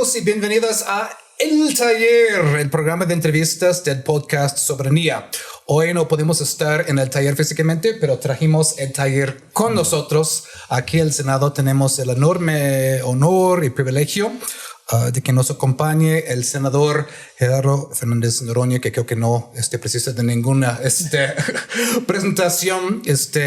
Bienvenidos y bienvenidas a El Taller, el programa de entrevistas del podcast Soberanía. Hoy no podemos estar en el taller físicamente, pero trajimos el taller con nosotros. Aquí en el Senado tenemos el enorme honor y privilegio de que nos acompañe el senador Gerardo Fernández Noroña, que creo que no precisa de ninguna presentación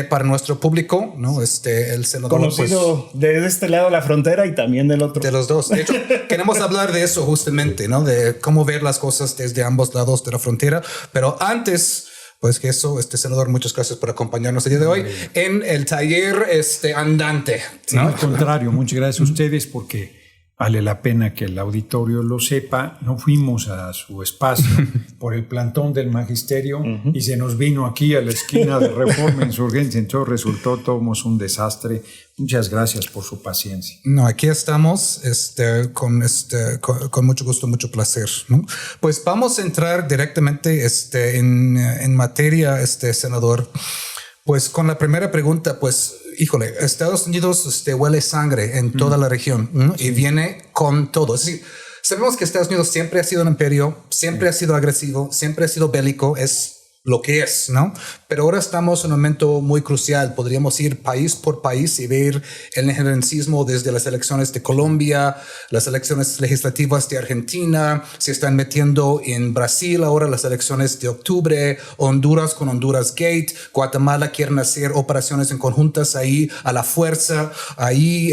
para nuestro público, ¿no? El senador conocido pues, de este lado de la frontera y también del otro. De los dos. De hecho, queremos hablar de eso justamente, ¿no? De cómo ver las cosas desde ambos lados de la frontera. Pero antes, pues que eso, senador, muchas gracias por acompañarnos el día de hoy en el taller andante, ¿no? Al contrario, muchas gracias a ustedes porque vale la pena que el auditorio lo sepa. No fuimos a su espacio por el plantón del magisterio y se nos vino aquí a la esquina de Reforma Insurgencia. Entonces resultó todo un desastre. Muchas gracias por su paciencia. No, aquí estamos con mucho gusto, mucho placer, ¿no? Pues vamos a entrar directamente en materia, senador. Pues con la primera pregunta, pues, híjole, Estados Unidos huele sangre en toda la región, ¿no? Sí. Y viene con todo. Es decir, sabemos que Estados Unidos siempre ha sido un imperio, siempre ha sido agresivo, siempre ha sido bélico, es lo que es, ¿no? Pero ahora estamos en un momento muy crucial. Podríamos ir país por país y ver el injerencismo desde las elecciones de Colombia, las elecciones legislativas de Argentina, se están metiendo en Brasil ahora las elecciones de octubre, Honduras con Honduras Gate, Guatemala quieren hacer operaciones en conjuntas ahí a la fuerza, ahí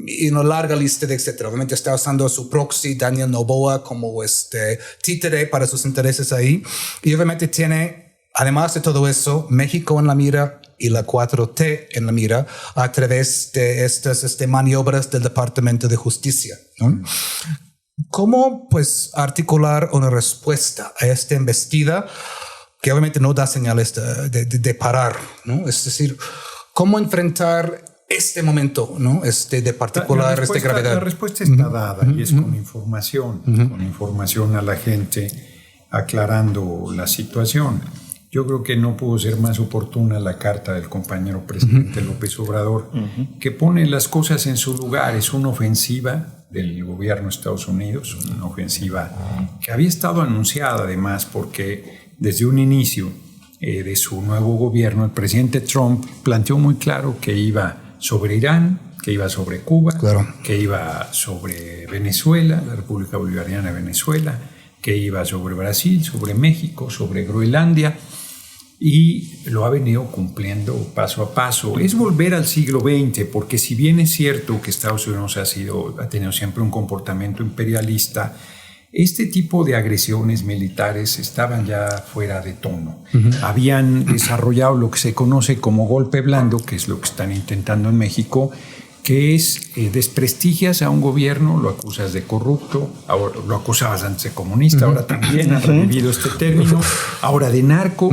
y una larga lista de etcétera. Obviamente está usando su proxy Daniel Noboa como títere para sus intereses ahí, y obviamente tiene, además de todo eso, México en la mira y la 4T en la mira a través de estas maniobras del Departamento de Justicia, ¿no? ¿Cómo pues articular una respuesta a esta embestida que obviamente no da señales de parar, ¿no? Es decir, ¿cómo enfrentar este momento, ¿no? De particular gravedad? La respuesta está dada y es con información a la gente, aclarando la situación. Yo creo que no pudo ser más oportuna la carta del compañero presidente López Obrador, que pone las cosas en su lugar. Es una ofensiva del gobierno de Estados Unidos, una ofensiva que había estado anunciada además, porque desde un inicio de su nuevo gobierno, el presidente Trump planteó muy claro que iba sobre Irán, que iba sobre Cuba, claro, que iba sobre Venezuela, la República Bolivariana de Venezuela, que iba sobre Brasil, sobre México, sobre Groenlandia, y lo ha venido cumpliendo paso a paso. Es volver al siglo XX, porque si bien es cierto que Estados Unidos ha tenido siempre un comportamiento imperialista, este tipo de agresiones militares estaban ya fuera de tono. Habían desarrollado lo que se conoce como golpe blando, que es lo que están intentando en México, que es desprestigias a un gobierno, lo acusas de corrupto, ahora lo acusabas antes de comunista, ahora también han revivido este término, ahora de narco,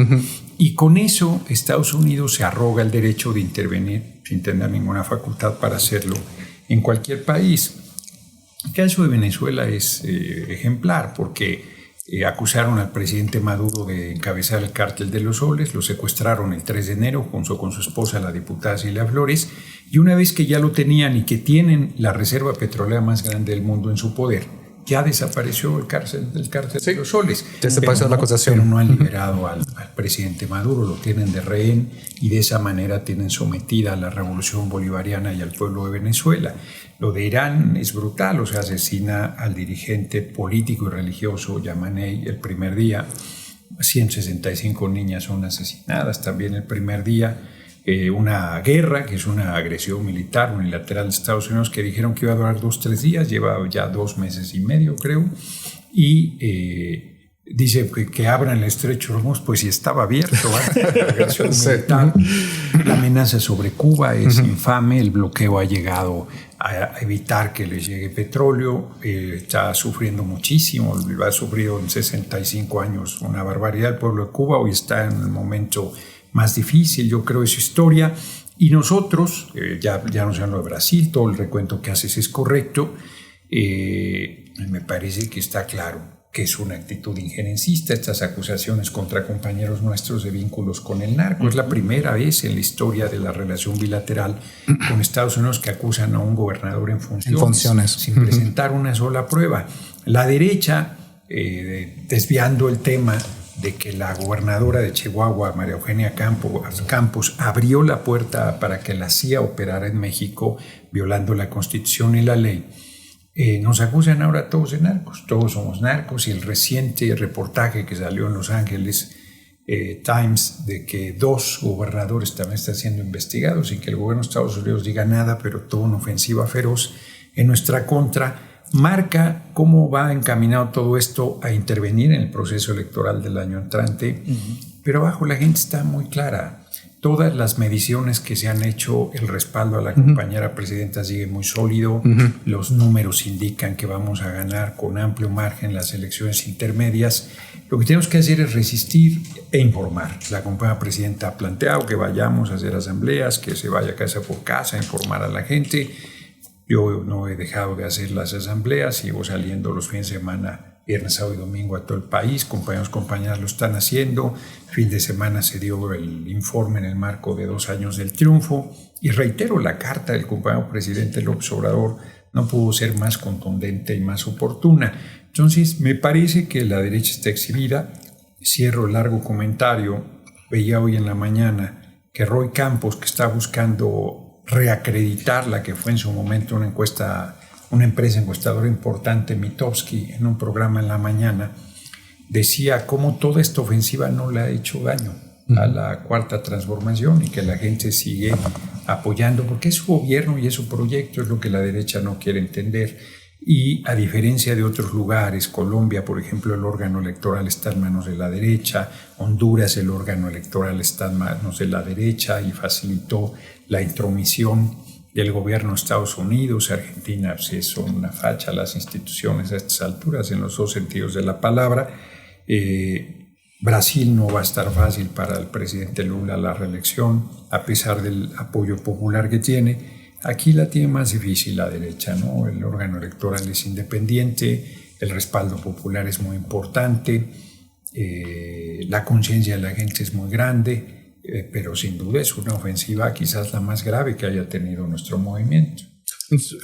y con eso Estados Unidos se arroga el derecho de intervenir sin tener ninguna facultad para hacerlo en cualquier país. El caso de Venezuela es ejemplar porque acusaron al presidente Maduro de encabezar el cártel de los soles, lo secuestraron el 3 de enero junto con su esposa, la diputada Cilia Flores, y una vez que ya lo tenían y que tienen la reserva petrolera más grande del mundo en su poder, ya desapareció el cártel de los soles. Desapareció la acusación. Pero no han liberado al presidente Maduro, lo tienen de rehén y de esa manera tienen sometida a la revolución bolivariana y al pueblo de Venezuela. Lo de Irán es brutal, o sea, asesina al dirigente político y religioso Yamáney el primer día. 165 niñas son asesinadas también el primer día. Una guerra, que es una agresión militar unilateral de Estados Unidos, que dijeron que iba a durar 2-3 días, lleva ya 2 meses y medio, creo, y dice que abran el estrecho de Hormuz, pues si estaba abierto, la agresión militar. La amenaza sobre Cuba es infame, el bloqueo ha llegado a evitar que les llegue petróleo, está sufriendo muchísimo, ha sufrido en 65 años una barbaridad el pueblo de Cuba, hoy está en el momento más difícil, yo creo, de su historia. Y nosotros, ya no sé lo de Brasil, todo el recuento que haces es correcto. Me parece que está claro que es una actitud injerencista, estas acusaciones contra compañeros nuestros de vínculos con el narco. Es la primera vez en la historia de la relación bilateral con Estados Unidos que acusan a un gobernador en funciones. Sin presentar una sola prueba. La derecha, desviando el tema de que la gobernadora de Chihuahua, María Eugenia Campos, abrió la puerta para que la CIA operara en México, violando la Constitución y la ley. Nos acusan ahora todos de narcos, todos somos narcos, y el reciente reportaje que salió en Los Angeles Times de que 2 gobernadores también están siendo investigados y que el gobierno de Estados Unidos diga nada, pero toda una ofensiva feroz en nuestra contra, marca cómo va encaminado todo esto a intervenir en el proceso electoral del año entrante. Pero abajo la gente está muy clara. Todas las mediciones que se han hecho, el respaldo a la compañera presidenta sigue muy sólido. Los números indican que vamos a ganar con amplio margen las elecciones intermedias. Lo que tenemos que hacer es resistir e informar. La compañera presidenta ha planteado que vayamos a hacer asambleas, que se vaya casa por casa a informar a la gente. Yo no he dejado de hacer las asambleas, sigo saliendo los fines de semana, viernes, sábado y domingo a todo el país. Compañeras lo están haciendo. Fin de semana se dio el informe en el marco de 2 años del triunfo. Y reitero, la carta del compañero presidente López Obrador no pudo ser más contundente y más oportuna. Entonces, me parece que la derecha está exhibida. Cierro el largo comentario. Veía hoy en la mañana que Roy Campos, que está buscando reacreditar la que fue en su momento una empresa encuestadora importante, Mitofsky, en un programa en la mañana, decía cómo toda esta ofensiva no le ha hecho daño a la Cuarta Transformación y que la gente sigue apoyando porque es su gobierno y es su proyecto, es lo que la derecha no quiere entender. Y a diferencia de otros lugares, Colombia, por ejemplo, el órgano electoral está en manos de la derecha, Honduras, el órgano electoral está en manos de la derecha y facilitó la intromisión del gobierno de Estados Unidos. Argentina, pues, son una facha las instituciones a estas alturas en los 2 sentidos de la palabra. Brasil no va a estar fácil para el presidente Lula la reelección, a pesar del apoyo popular que tiene. Aquí la tiene más difícil la derecha, ¿no? El órgano electoral es independiente, el respaldo popular es muy importante, la conciencia de la gente es muy grande, pero sin duda es una ofensiva quizás la más grave que haya tenido nuestro movimiento.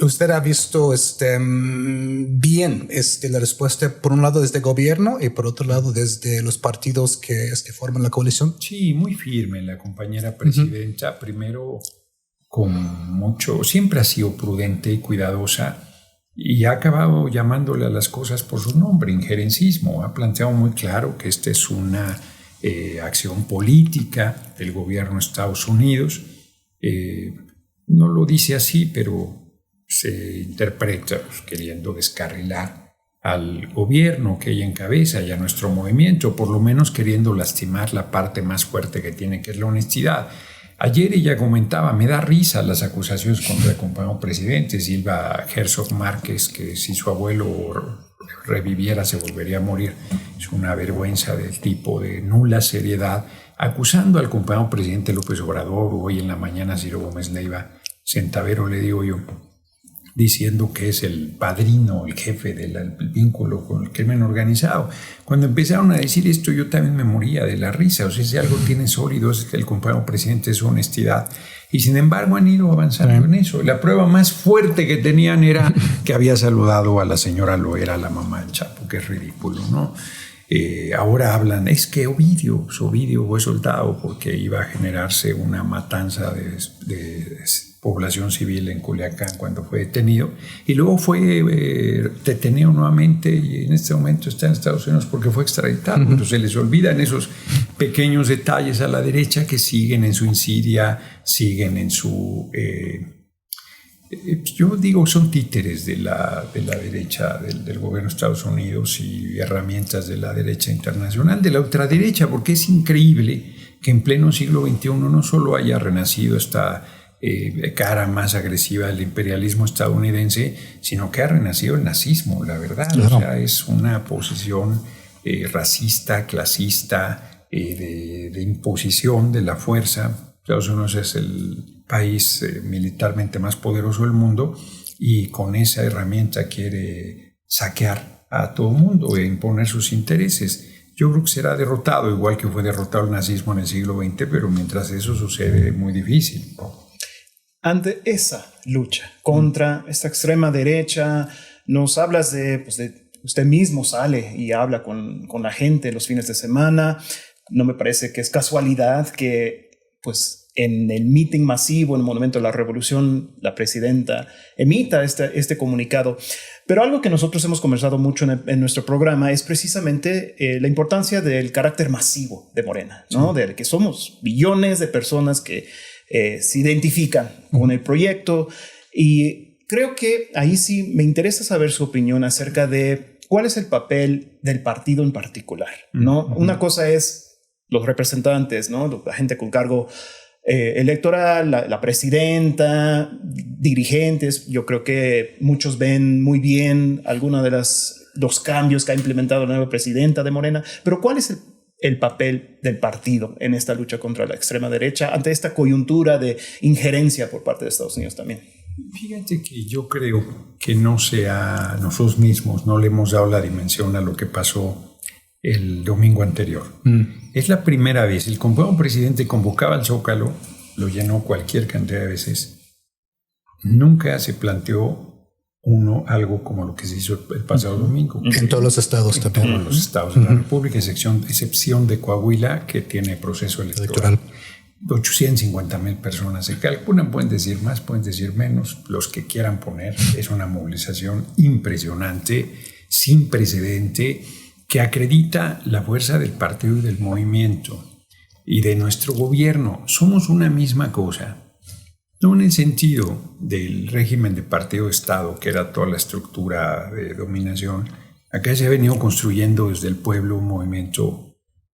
¿Usted ha visto bien la respuesta, por un lado desde el gobierno y por otro lado desde los partidos que forman la coalición? Sí, muy firme la compañera presidenta. Primero, siempre ha sido prudente y cuidadosa y ha acabado llamándole a las cosas por su nombre, injerencismo. Ha planteado muy claro que esta es una acción política del gobierno de Estados Unidos. No lo dice así, pero se interpreta queriendo descarrilar al gobierno que ella encabeza y a nuestro movimiento, por lo menos queriendo lastimar la parte más fuerte que tiene, que es la honestidad. Ayer ella comentaba, me da risa las acusaciones contra el compañero presidente Silva Herzog Márquez, que si su abuelo reviviera se volvería a morir. Es una vergüenza del tipo de nula seriedad, acusando al compañero presidente López Obrador. Hoy en la mañana Ciro Gómez Leiva, centavero le digo yo, diciendo que es el padrino, el jefe del vínculo con el crimen organizado. Cuando empezaron a decir esto, yo también me moría de la risa. O sea, si algo tiene sólido es que el compañero presidente es su honestidad. Y sin embargo han ido avanzando en eso. La prueba más fuerte que tenían era que había saludado a la señora Loera, la mamá del Chapo, que es ridículo, ¿no? Ahora hablan, es que Ovidio fue soltado porque iba a generarse una matanza de población civil en Culiacán cuando fue detenido, y luego fue detenido nuevamente y en este momento está en Estados Unidos porque fue extraditado. Entonces se les olvidan esos pequeños detalles a la derecha que siguen en su insidia, siguen en su... yo digo, son títeres de la derecha, del gobierno de Estados Unidos y herramientas de la derecha internacional, de la ultraderecha, porque es increíble que en pleno siglo XXI no solo haya renacido esta cara más agresiva del imperialismo estadounidense, sino que ha renacido el nazismo, la verdad. Claro. O sea, es una posición racista, clasista, de imposición de la fuerza. Estados Unidos es el país militarmente más poderoso del mundo y con esa herramienta quiere saquear a todo el mundo e imponer sus intereses. Yo creo que será derrotado, igual que fue derrotado el nazismo en el siglo XX, pero mientras eso sucede es muy difícil. Ante esa lucha contra esta extrema derecha, nos hablas de usted mismo sale y habla con la gente los fines de semana. No me parece que es casualidad que pues en el meeting masivo, en el Monumento de la Revolución, la presidenta emita este comunicado. Pero algo que nosotros hemos conversado mucho en nuestro programa es precisamente la importancia del carácter masivo de Morena, ¿no? Sí. De que somos billones de personas que se identifican con el proyecto, y creo que ahí sí me interesa saber su opinión acerca de cuál es el papel del partido en particular, ¿no? Una cosa es los representantes, ¿no? La gente con cargo electoral, la presidenta, dirigentes. Yo creo que muchos ven muy bien algunos de los cambios que ha implementado la nueva presidenta de Morena, pero ¿cuál es el papel del partido en esta lucha contra la extrema derecha ante esta coyuntura de injerencia por parte de Estados Unidos también? Fíjate que yo creo que nosotros mismos no le hemos dado la dimensión a lo que pasó el domingo anterior. Es la primera vez. El presidente convocaba al Zócalo, lo llenó cualquier cantidad de veces. Nunca se planteó algo como lo que se hizo el pasado domingo. En todos los estados también. En todos los estados de la República, excepción de Coahuila, que tiene proceso electoral. 850,000 personas se calculan, pueden decir más, pueden decir menos, los que quieran poner. Es una movilización impresionante, sin precedente, que acredita la fuerza del partido y del movimiento y de nuestro gobierno. Somos una misma cosa, no en el sentido del régimen de partido-estado, que era toda la estructura de dominación. Acá se ha venido construyendo desde el pueblo un movimiento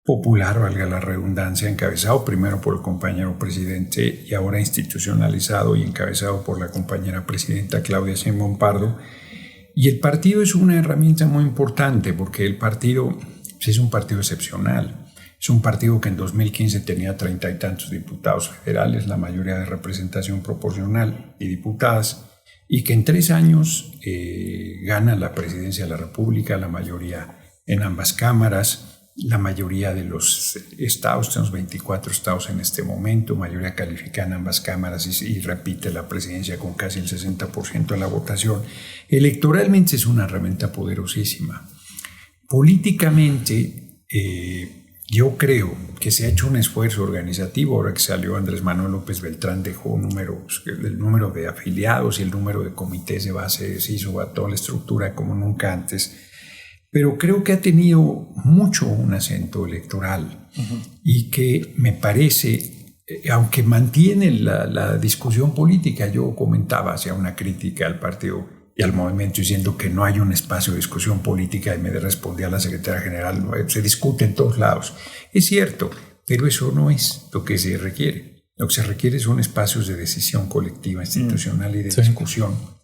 popular, valga la redundancia, encabezado primero por el compañero presidente y ahora institucionalizado y encabezado por la compañera presidenta Claudia Sheinbaum Pardo. Y el partido es una herramienta muy importante porque el partido es un partido excepcional. Es un partido que en 2015 tenía 30 y tantos diputados federales, la mayoría de representación proporcional y diputadas, y que en 3 años gana la presidencia de la República, la mayoría en ambas cámaras, la mayoría de los estados, tenemos 24 estados en este momento, mayoría calificada en ambas cámaras y repite la presidencia con casi el 60% de la votación. Electoralmente es una herramienta poderosísima. Políticamente, yo creo que se ha hecho un esfuerzo organizativo. Ahora que salió Andrés Manuel López Beltrán, dejó el número de afiliados y el número de comités de base, se hizo a toda la estructura como nunca antes. Pero creo que ha tenido mucho un acento electoral y que me parece, aunque mantiene la discusión política, yo comentaba hacia una crítica al partido y al movimiento diciendo que no hay un espacio de discusión política, y me respondía la secretaria general, se discute en todos lados. Es cierto, pero eso no es lo que se requiere. Lo que se requiere son espacios de decisión colectiva, institucional y de discusión.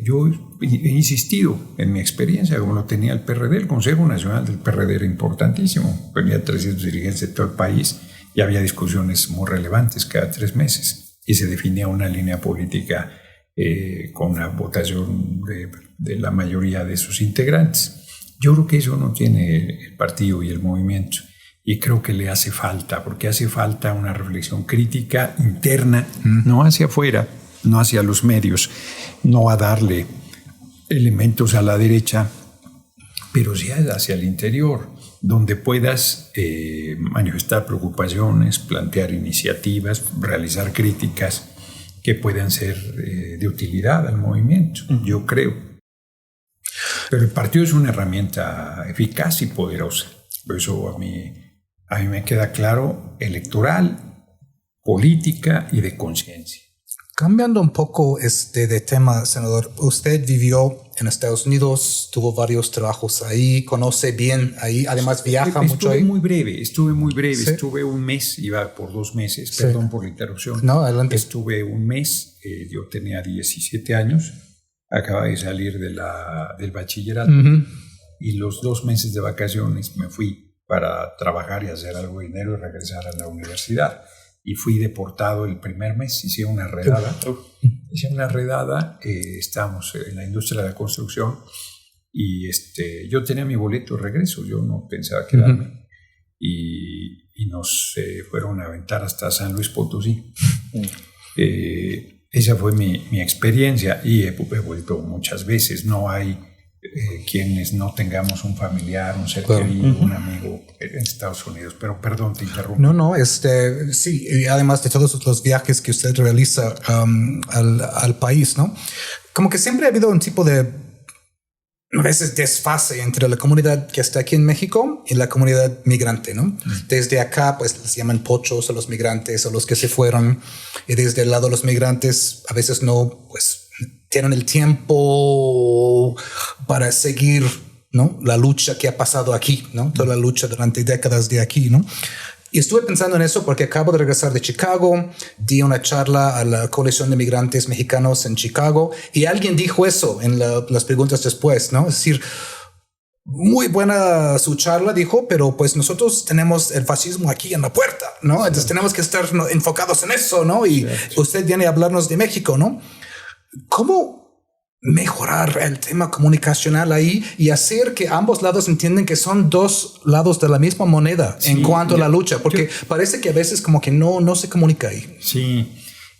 Yo he insistido en mi experiencia, como lo tenía el PRD, el Consejo Nacional del PRD era importantísimo, venía 300 dirigentes de todo el país y había discusiones muy relevantes cada 3 meses y se definía una línea política con una votación de la mayoría de sus integrantes. Yo creo que eso no tiene el partido y el movimiento, y creo que le hace falta, porque hace falta una reflexión crítica interna, no hacia afuera, no hacia los medios, no a darle elementos a la derecha, pero sí hacia el interior, donde puedas manifestar preocupaciones, plantear iniciativas, realizar críticas que puedan ser de utilidad al movimiento, yo creo. Pero el partido es una herramienta eficaz y poderosa. Por eso a mí me queda claro, electoral, política y de conciencia. Cambiando un poco de tema, senador, usted vivió en Estados Unidos, tuvo varios trabajos ahí, conoce bien ahí, además viaja mucho ahí. Estuve muy breve, ¿Sí? Estuve un mes, iba por 2 meses, Sí. Perdón por la interrupción. No, adelante. Estuve un mes, yo tenía 17 años, acababa de salir del bachillerato, y los 2 meses de vacaciones me fui para trabajar y hacer algo de dinero y regresar a la universidad. Y fui deportado el primer mes, hice una redada. Estábamos en la industria de la construcción yo tenía mi boleto de regreso, yo no pensaba quedarme. Y nos fueron a aventar hasta San Luis Potosí. Esa fue mi experiencia y he vuelto muchas veces. No hay quienes no tengamos un familiar, un ser querido, un amigo en Estados Unidos. Pero perdón, te interrumpo. No, sí, y además de todos los viajes que usted realiza al país, ¿no? Como que siempre ha habido un tipo de, a veces, desfase entre la comunidad que está aquí en México y la comunidad migrante, ¿no? Desde acá, pues, les llaman pochos a los migrantes, a los que se fueron, y desde el lado de los migrantes, a veces no, pues, tienen el tiempo para seguir, ¿no? La lucha que ha pasado aquí, ¿no? Toda la lucha durante décadas de aquí, ¿no? Y estuve pensando en eso porque acabo de regresar de Chicago, di una charla a la coalición de migrantes mexicanos en Chicago y alguien dijo eso en las preguntas después, ¿no? Es decir, muy buena su charla, dijo, pero pues nosotros tenemos el fascismo aquí en la puerta, ¿no? Entonces tenemos que estar enfocados en eso, ¿no? Y usted viene a hablarnos de México, ¿no? ¿Cómo mejorar el tema comunicacional ahí y hacer que ambos lados entiendan que son dos lados de la misma moneda en cuanto a la lucha? Porque parece que a veces como que no se comunica ahí. Sí,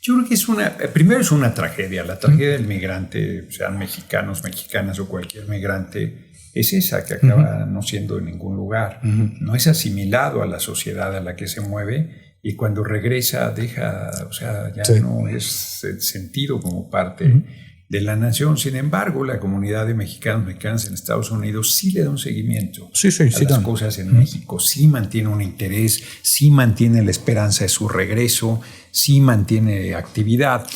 yo creo que primero es una tragedia. La tragedia del migrante, sean mexicanos, mexicanas o cualquier migrante, es esa que acaba no siendo en ningún lugar. No es asimilado a la sociedad a la que se mueve. Y cuando regresa ya no es sentido como parte de la nación. Sin embargo, la comunidad de mexicanos en Estados Unidos sí le da un seguimiento a las cosas en México, sí mantiene un interés, sí mantiene la esperanza de su regreso, sí mantiene actividad.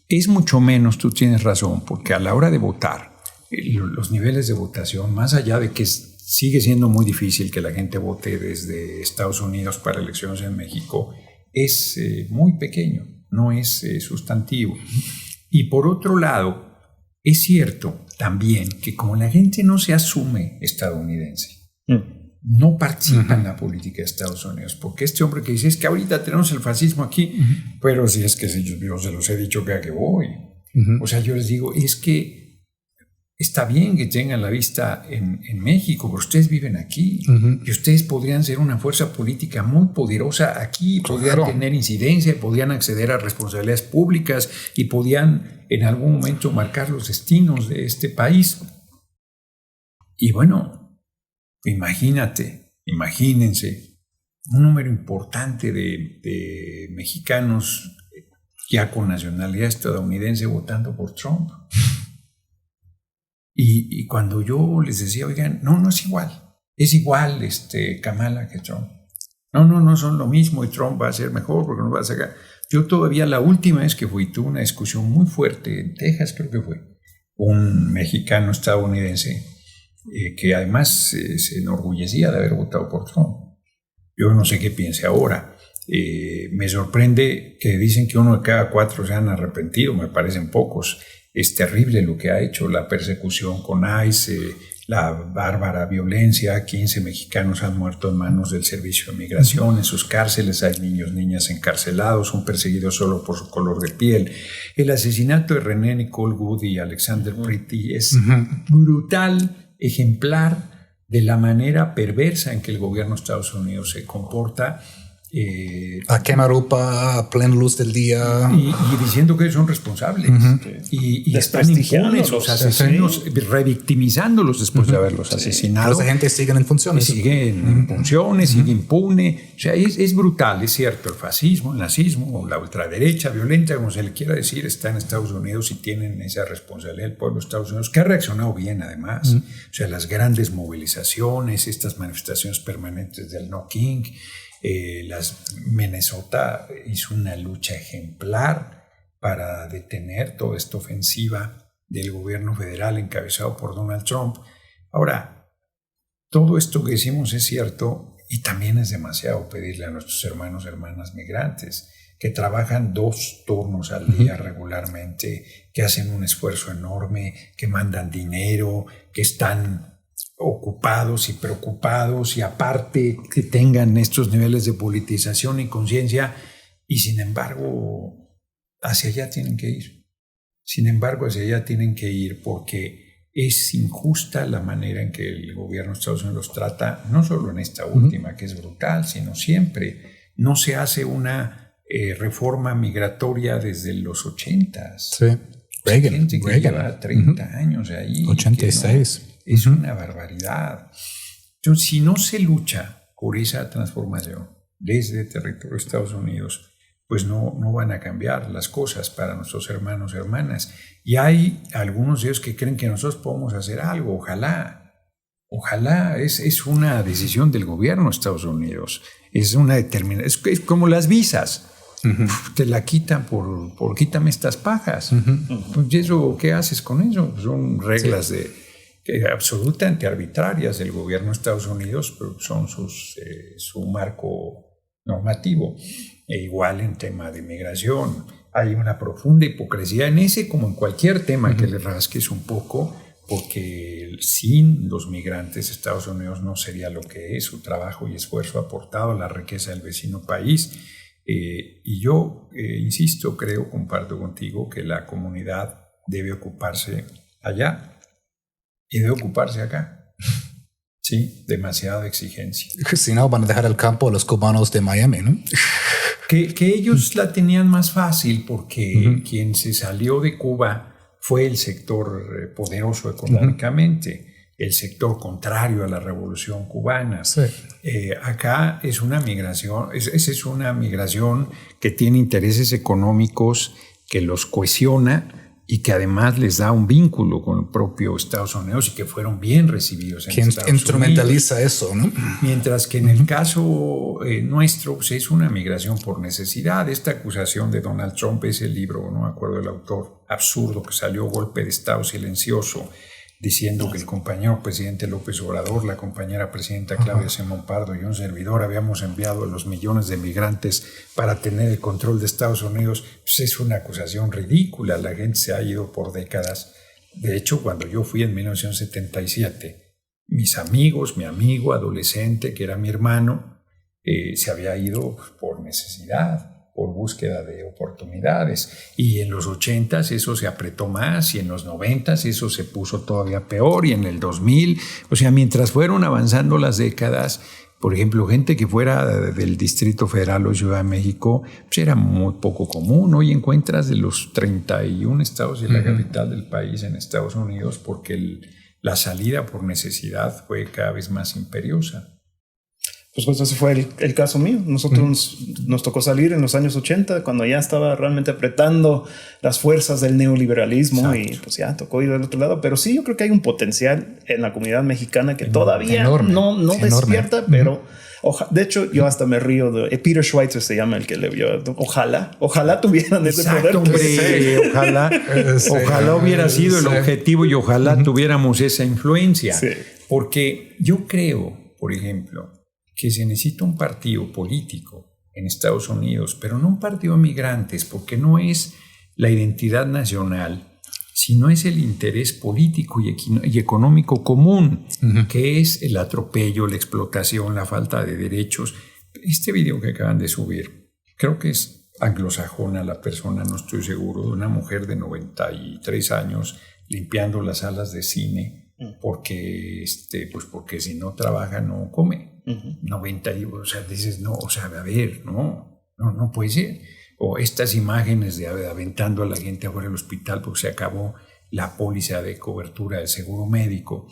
Es mucho menos, tú tienes razón, porque a la hora de votar, los niveles de votación, más allá de que sigue siendo muy difícil que la gente vote desde Estados Unidos para elecciones en México, es muy pequeño, no es sustantivo. Y por otro lado, es cierto también que como la gente no se asume estadounidense, no participa en la política de Estados Unidos, porque este hombre que dice es que ahorita tenemos el fascismo aquí, pero si es que yo se los he dicho que a qué voy. O sea, yo les digo, es que está bien que tengan la vista en México, pero ustedes viven aquí y ustedes podrían ser una fuerza política muy poderosa aquí, podrían tener incidencia, podrían acceder a responsabilidades públicas y podían en algún momento marcar los destinos de este país. Y bueno, imagínense, un número importante de mexicanos ya con nacionalidad estadounidense votando por Trump. Y cuando yo les decía, oigan, no es igual. Es igual Kamala que Trump. No son lo mismo y Trump va a ser mejor porque nos va a sacar. Yo todavía la última vez que fui tuve una discusión muy fuerte en Texas, creo que fue, un mexicano estadounidense que además se enorgullecía de haber votado por Trump. Yo no sé qué piense ahora. Me sorprende que dicen que 1 de cada 4 se han arrepentido, me parecen pocos. Es terrible lo que ha hecho, la persecución con ICE, la bárbara violencia. 15 mexicanos han muerto en manos del Servicio de Migración. En sus cárceles hay niños, niñas encarcelados, un perseguido solo por su color de piel. El asesinato de René Nicole Wood y Alexander Pretty es brutal, ejemplar de la manera perversa en que el gobierno de Estados Unidos se comporta. A quemarropa a plena luz del día y diciendo que son responsables y están impunes los asesinos, revictimizándolos después de haberlos asesinado. Esa gente sigue en funciones, sigue impune. O sea, es brutal, es cierto. El fascismo, el nazismo, la ultraderecha violenta, como se le quiera decir, está en Estados Unidos y tienen esa responsabilidad del pueblo de Estados Unidos, que ha reaccionado bien además. O sea, las grandes movilizaciones, estas manifestaciones permanentes del No King. Minnesota hizo una lucha ejemplar para detener toda esta ofensiva del gobierno federal encabezado por Donald Trump. Ahora, todo esto que decimos es cierto y también es demasiado pedirle a nuestros hermanos y hermanas migrantes que trabajan 2 turnos al día regularmente, que hacen un esfuerzo enorme, que mandan dinero, que están ocupados y preocupados y aparte que tengan estos niveles de politización y conciencia y sin embargo hacia allá tienen que ir. Sin embargo hacia allá tienen que ir porque es injusta la manera en que el gobierno de Estados Unidos los trata, no solo en esta última, que es brutal, sino siempre. No se hace una reforma migratoria desde los 80s. Sí. Reagan. Gente que lleva 30 años ahí. 86. No, es una barbaridad. Entonces, si no se lucha por esa transformación desde el territorio de Estados Unidos, pues no van a cambiar las cosas para nuestros hermanos y hermanas. Y hay algunos de ellos que creen que nosotros podemos hacer algo. Ojalá. Es una decisión del gobierno de Estados Unidos. Es una determinación. Es como las visas. Te la quitan por quítame estas pajas. Pues, ¿y eso qué haces con eso? Pues son reglas absolutamente arbitrarias del gobierno de Estados Unidos, pero son su marco normativo. E igual en tema de migración. Hay una profunda hipocresía en ese, como en cualquier tema que le rasques un poco, porque sin los migrantes Estados Unidos no sería lo que es. Su trabajo y esfuerzo ha aportado a la riqueza del vecino país. Y yo, insisto, comparto contigo que la comunidad debe ocuparse allá y debe ocuparse acá. Sí, demasiada exigencia. Si no, van a dejar el campo a los cubanos de Miami, ¿no? Que ellos la tenían más fácil porque quien se salió de Cuba fue el sector poderoso económicamente, el sector contrario a la revolución cubana. Sí. Acá es una migración, es una migración que tiene intereses económicos, que los cohesiona y que además les da un vínculo con el propio Estados Unidos y que fueron bien recibidos en Estados Unidos. Instrumentaliza eso, ¿no? Mientras que en el caso nuestro pues es una migración por necesidad. Esta acusación de Donald Trump, ese libro, no me acuerdo del autor, absurdo, que salió, Golpe de Estado Silencioso, diciendo que el compañero presidente López Obrador, la compañera presidenta Claudia Sheinbaum Pardo y un servidor habíamos enviado a los millones de migrantes para tener el control de Estados Unidos, pues es una acusación ridícula. La gente se ha ido por décadas. De hecho, cuando yo fui en 1977, mis amigos, mi amigo adolescente, que era mi hermano, se había ido por necesidad, por búsqueda de oportunidades. Y en los 80s eso se apretó más, y en los 90s eso se puso todavía peor, y en el 2000, o sea, mientras fueron avanzando las décadas, por ejemplo, gente que fuera del Distrito Federal o Ciudad de México, pues era muy poco común. Hoy encuentras de los 31 estados y la capital del país en Estados Unidos, porque la salida por necesidad fue cada vez más imperiosa. Pues ese fue el caso mío. Nosotros nos tocó salir en los años 80, cuando ya estaba realmente apretando las fuerzas del neoliberalismo. Exacto. Y pues ya tocó ir del otro lado. Pero sí, yo creo que hay un potencial en la comunidad mexicana que todavía no despierta, pero de hecho yo hasta me río de Peter Schweitzer, se llama el que le vio. Ojalá tuvieran ese poder. Hombre, ojalá hubiera sido el objetivo, y ojalá tuviéramos esa influencia. Sí. Porque yo creo, por ejemplo, que se necesita un partido político en Estados Unidos, pero no un partido de migrantes, porque no es la identidad nacional, sino es el interés político y económico común, que es el atropello, la explotación, la falta de derechos. Este video que acaban de subir, creo que es anglosajona la persona, no estoy seguro, de una mujer de 93 años limpiando las salas de cine, porque si no trabaja no come. 90, o sea, dices, no, o sea, a ver, no puede ser. O estas imágenes de aventando a la gente afuera del hospital porque se acabó la póliza de cobertura del seguro médico.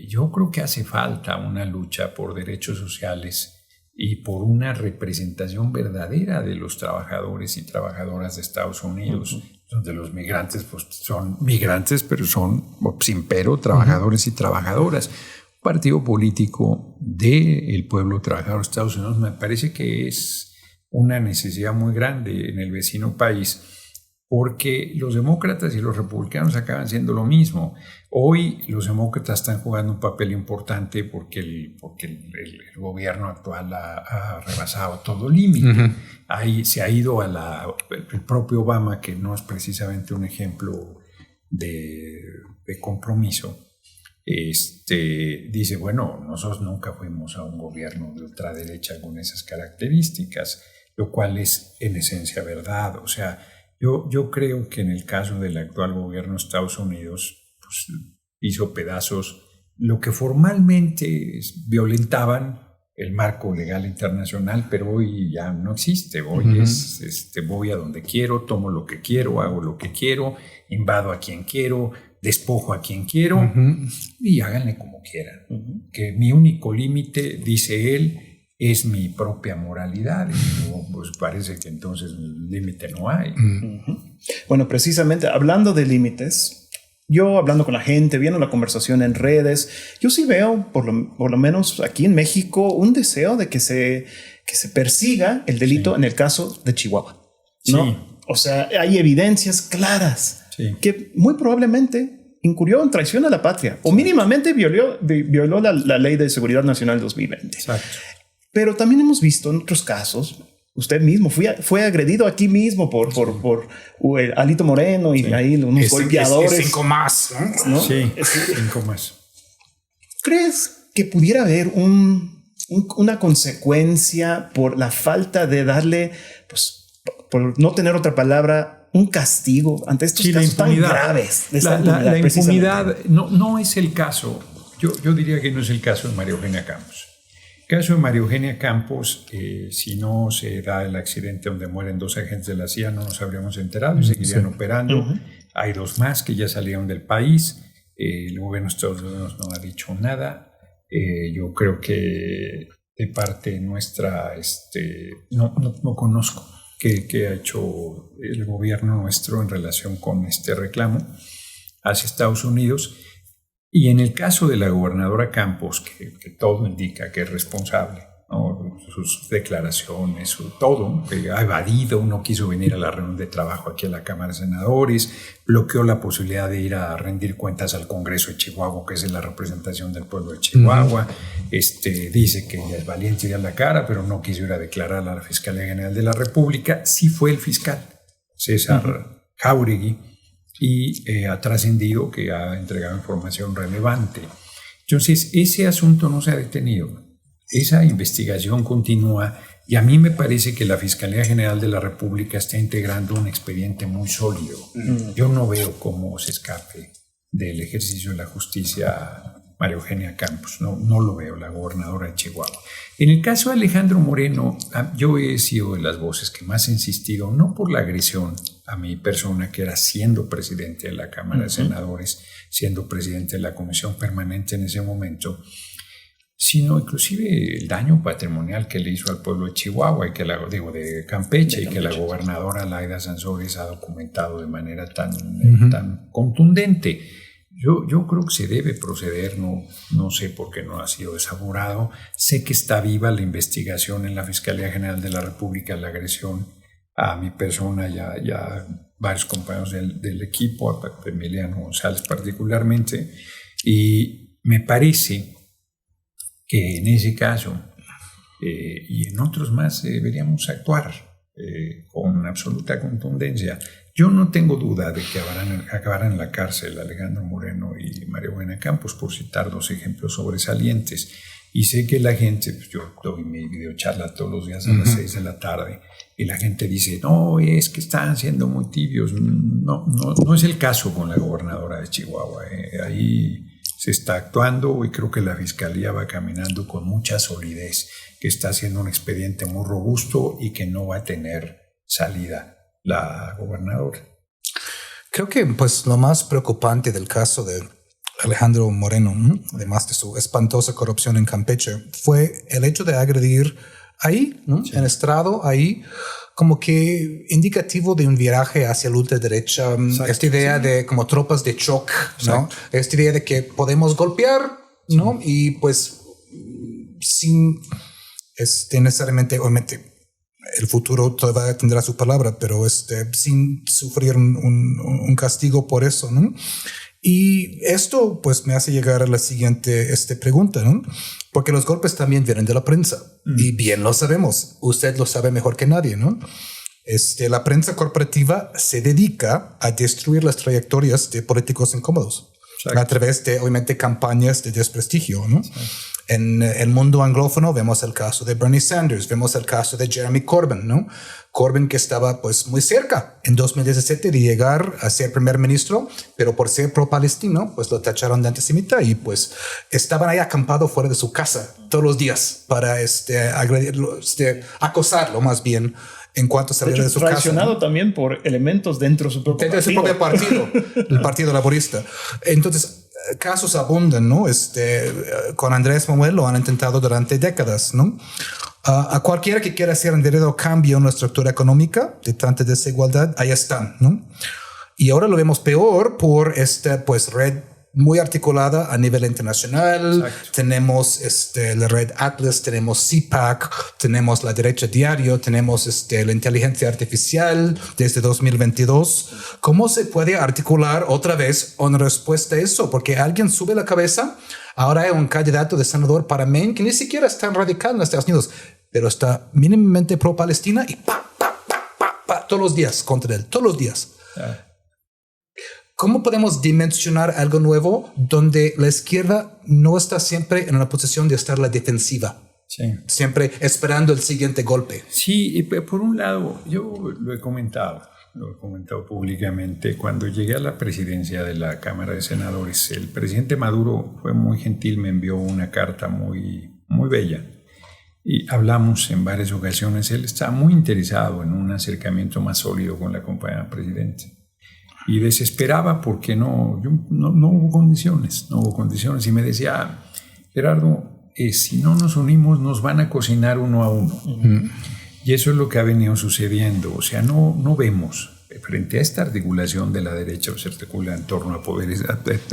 Yo creo que hace falta una lucha por derechos sociales y por una representación verdadera de los trabajadores y trabajadoras de Estados Unidos, donde los migrantes pues, son migrantes, pero son, sin pero, trabajadores y trabajadoras. Un partido político del pueblo trabajador de Estados Unidos me parece que es una necesidad muy grande en el vecino país, porque los demócratas y los republicanos acaban siendo lo mismo. Hoy los demócratas están jugando un papel importante porque el gobierno actual ha rebasado todo límite. Ahí se ha ido el propio Obama, que no es precisamente un ejemplo de compromiso. Dice, bueno, nosotros nunca fuimos a un gobierno de ultraderecha con esas características, lo cual es en esencia verdad. O sea, yo creo que en el caso del actual gobierno de Estados Unidos, pues, hizo pedazos lo que formalmente violentaban el marco legal internacional, pero hoy ya no existe. Hoy voy a donde quiero, tomo lo que quiero, hago lo que quiero, invado a quien quiero, despojo a quien quiero y háganle como quieran. Que mi único límite, dice él, es mi propia moralidad. Y pues parece que entonces límite no hay. Bueno, precisamente hablando de límites, yo hablando con la gente, viendo la conversación en redes, yo sí veo, por lo menos aquí en México, un deseo de que se persiga el delito en el caso de Chihuahua, ¿no? Sí. O sea, hay evidencias claras que muy probablemente incurrió en traición a la patria o mínimamente violó la Ley de Seguridad Nacional 2020. Exacto. Pero también hemos visto en otros casos, usted mismo fue agredido aquí mismo por el Alito Moreno y ahí unos golpeadores. Es 5 más, ¿no? Sí, 5 más. ¿Crees que pudiera haber una consecuencia por la falta de darle, pues, por no tener otra palabra, un castigo ante estos casos tan graves? La impunidad no es el caso. Yo diría que no es el caso de María Eugenia Campos. El caso de María Eugenia Campos, si no se da el accidente donde mueren 2 agentes de la CIA, no nos habríamos enterado y seguirían operando. Hay 2 más que ya salieron del país. El gobierno de Estados Unidos no ha dicho nada. Yo creo que de parte nuestra no conozco qué ha hecho el gobierno nuestro en relación con este reclamo hacia Estados Unidos. Y en el caso de la gobernadora Campos, que todo indica que es responsable, ¿no? Sus declaraciones, todo, que ha evadido, no quiso venir a la reunión de trabajo aquí a la Cámara de Senadores, bloqueó la posibilidad de ir a rendir cuentas al Congreso de Chihuahua, que es la representación del pueblo de Chihuahua, dice que ella es valiente y da la cara, pero no quiso ir a declarar a la Fiscalía General de la República. Sí fue el fiscal, César Jáuregui, y ha trascendido que ha entregado información relevante. Entonces, ese asunto no se ha detenido. Esa investigación continúa y a mí me parece que la Fiscalía General de la República está integrando un expediente muy sólido. Yo no veo cómo se escape del ejercicio de la justicia María Eugenia Campos. No lo veo, la gobernadora de Chihuahua. En el caso de Alejandro Moreno, yo he sido de las voces que más he insistido, no por la agresión a mi persona, que era siendo presidente de la Cámara de Senadores, siendo presidente de la Comisión Permanente en ese momento, sino inclusive el daño patrimonial que le hizo al pueblo de Chihuahua y que de Campeche, y que la gobernadora Laida Sansores ha documentado de manera tan contundente. Yo creo que se debe proceder, no sé por qué no ha sido desaborado. Sé que está viva la investigación en la Fiscalía General de la República, la agresión a mi persona y a varios compañeros del equipo, a Emiliano González particularmente, y me parece que en ese caso y en otros más deberíamos actuar con absoluta contundencia. Yo no tengo duda de que acabarán en la cárcel Alejandro Moreno y María Eugenia Campos, por citar 2 ejemplos sobresalientes. Y sé que la gente, pues yo doy mi videocharla todos los días a las 6 de la tarde, y la gente dice, no, es que están siendo muy tibios. No es el caso con la gobernadora de Chihuahua. Ahí se está actuando y creo que la Fiscalía va caminando con mucha solidez, que está haciendo un expediente muy robusto y que no va a tener salida la gobernadora. Creo que pues lo más preocupante del caso de Alejandro Moreno, además de su espantosa corrupción en Campeche, fue el hecho de agredir ahí, ¿no? En estrado, ahí, como que indicativo de un viraje hacia la ultraderecha. Esta idea de como tropas de shock, ¿no? Esta idea de que podemos golpear, ¿no? Y pues sin necesariamente, obviamente, el futuro todavía tendrá su palabra, pero sin sufrir un castigo por eso, ¿no? Y esto pues me hace llegar a la siguiente pregunta, ¿no? Porque los golpes también vienen de la prensa y bien lo sabemos. Usted lo sabe mejor que nadie, ¿no? La prensa corporativa se dedica a destruir las trayectorias de políticos incómodos a través de, obviamente, campañas de desprestigio, ¿no? En el mundo anglófono vemos el caso de Bernie Sanders, vemos el caso de Jeremy Corbyn, ¿no? Corbyn que estaba pues muy cerca en 2017 de llegar a ser primer ministro, pero por ser pro-palestino pues lo tacharon de antisemita y pues estaban ahí acampados fuera de su casa todos los días para agredirlo, acosarlo más bien en cuanto saliera de su casa. Traicionado también por elementos dentro de su propio partido. Su propio partido, el Partido Laborista. Entonces, casos abundan, ¿no? Con Andrés Manuel lo han intentado durante décadas, ¿no? A cualquiera que quiera hacer un verdadero cambio en la estructura económica de tanta desigualdad, ahí están, ¿no? Y ahora lo vemos peor por esta pues red muy articulada a nivel internacional. Exacto. Tenemos la red Atlas, tenemos CPAC, tenemos la derecha diario, tenemos la inteligencia artificial desde 2022. ¿Cómo se puede articular otra vez una respuesta a eso? Porque alguien sube la cabeza. Ahora hay un candidato de senador para Maine que ni siquiera está radical en Estados Unidos, pero está mínimamente pro-Palestina y todos los días contra él, todos los días. ¿Cómo podemos dimensionar algo nuevo donde la izquierda no está siempre en una posición de estar a la defensiva? Sí. Siempre esperando el siguiente golpe. Sí, y por un lado, yo lo he comentado públicamente. Cuando llegué a la presidencia de la Cámara de Senadores, el presidente Maduro fue muy gentil, me envió una carta muy, muy bella. Y hablamos en varias ocasiones. Él estaba muy interesado en un acercamiento más sólido con la compañera presidente. Y desesperaba porque no hubo condiciones, y me decía, Gerardo, si no nos unimos nos van a cocinar uno a uno. Uh-huh. Y eso es lo que ha venido sucediendo, o sea, no vemos, frente a esta articulación de la derecha, se articula en torno a poderes,